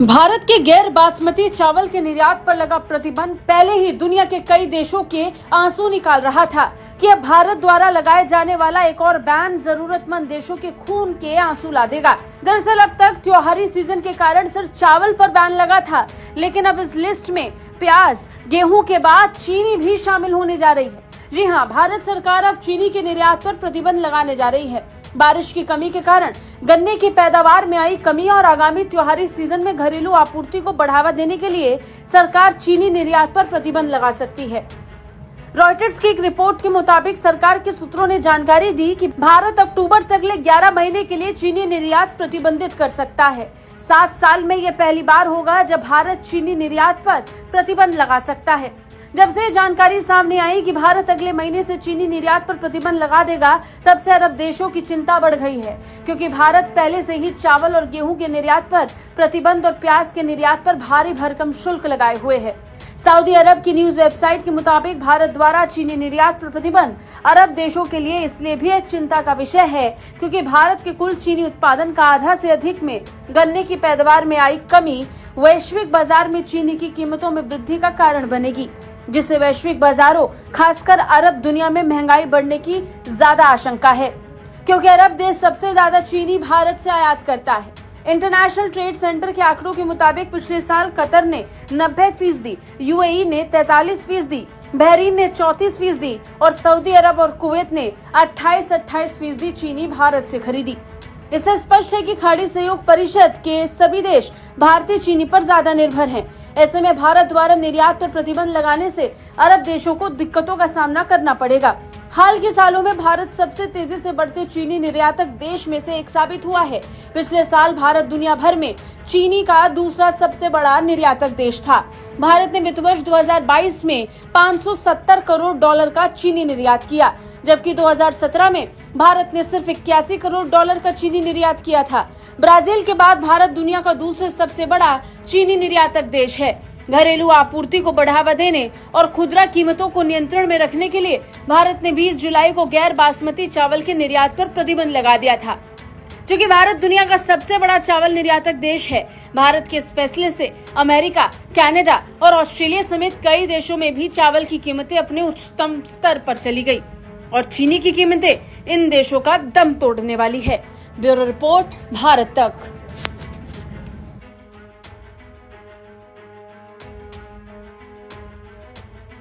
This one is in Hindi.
भारत के गैर बासमती चावल के निर्यात पर लगा प्रतिबंध पहले ही दुनिया के कई देशों के आंसू निकाल रहा था कि अब भारत द्वारा लगाए जाने वाला एक और बैन जरूरतमंद देशों के खून के आंसू ला देगा। दरअसल अब तक त्योहारी सीजन के कारण सिर्फ चावल पर बैन लगा था, लेकिन अब इस लिस्ट में प्याज, गेहूं के बाद चीनी भी शामिल होने जा रही है। जी हाँ, भारत सरकार अब चीनी के निर्यात पर प्रतिबंध लगाने जा रही है। बारिश की कमी के कारण गन्ने की पैदावार में आई कमी और आगामी त्योहारी सीजन में घरेलू आपूर्ति को बढ़ावा देने के लिए सरकार चीनी निर्यात पर प्रतिबंध लगा सकती है। रॉयटर्स की एक रिपोर्ट के मुताबिक सरकार के सूत्रों ने जानकारी दी कि भारत अक्टूबर से अगले 11 महीने के लिए चीनी निर्यात प्रतिबंधित कर सकता है। 7 साल में यह पहली बार होगा जब भारत चीनी निर्यात पर प्रतिबंध लगा सकता है। जब से जानकारी सामने आई कि भारत अगले महीने से चीनी निर्यात पर प्रतिबंध लगा देगा, तब से अरब देशों की चिंता बढ़ गई है, क्योंकि भारत पहले से ही चावल और गेहूं के निर्यात पर प्रतिबंध और प्याज के निर्यात पर भारी भरकम शुल्क लगाए हुए है। सऊदी अरब की न्यूज वेबसाइट के मुताबिक भारत द्वारा चीनी निर्यात पर प्रतिबंध अरब देशों के लिए इसलिए भी एक चिंता का विषय है, क्योंकि भारत के कुल चीनी उत्पादन का आधा से अधिक में गन्ने की पैदावार में आई कमी वैश्विक बाजार में चीनी की कीमतों में वृद्धि का कारण बनेगी, जिससे वैश्विक बाजारों खासकर अरब दुनिया में महंगाई बढ़ने की ज्यादा आशंका है, क्योंकि अरब देश सबसे ज्यादा चीनी भारत से आयात करता है। इंटरनेशनल ट्रेड सेंटर के आंकड़ों के मुताबिक पिछले साल कतर ने 90%, यूएई ने 43%, बहरीन ने 34% और सऊदी अरब और कुवैत ने 28% चीनी भारत से खरीदी। इससे स्पष्ट है कि खाड़ी सहयोग परिषद के सभी देश भारतीय चीनी पर ज्यादा निर्भर हैं। ऐसे में भारत द्वारा निर्यात पर प्रतिबंध लगाने से अरब देशों को दिक्कतों का सामना करना पड़ेगा। हाल के सालों में भारत सबसे तेजी से बढ़ते चीनी निर्यातक देश में से एक साबित हुआ है। पिछले साल भारत दुनिया भर में चीनी का दूसरा सबसे बड़ा निर्यातक देश था। भारत ने वित्त वर्ष 2022 में 570 करोड़ डॉलर का चीनी निर्यात किया, जबकि 2017 में भारत ने सिर्फ 81 करोड़ डॉलर का चीनी निर्यात किया था। ब्राजील के बाद भारत दुनिया का दूसरे सबसे बड़ा चीनी निर्यातक देश है। घरेलू आपूर्ति को बढ़ावा देने और खुदरा कीमतों को नियंत्रण में रखने के लिए भारत ने 20 जुलाई को गैर बासमती चावल के निर्यात पर प्रतिबंध लगा दिया था। चूंकि भारत दुनिया का सबसे बड़ा चावल निर्यातक देश है, भारत के इस फैसले से अमेरिका, कनाडा और ऑस्ट्रेलिया समेत कई देशों में भी चावल की कीमतें अपने उच्चतम स्तर पर चली गई और चीनी की कीमतें इन देशों का दम तोड़ने वाली है। ब्यूरो रिपोर्ट, भारत तक।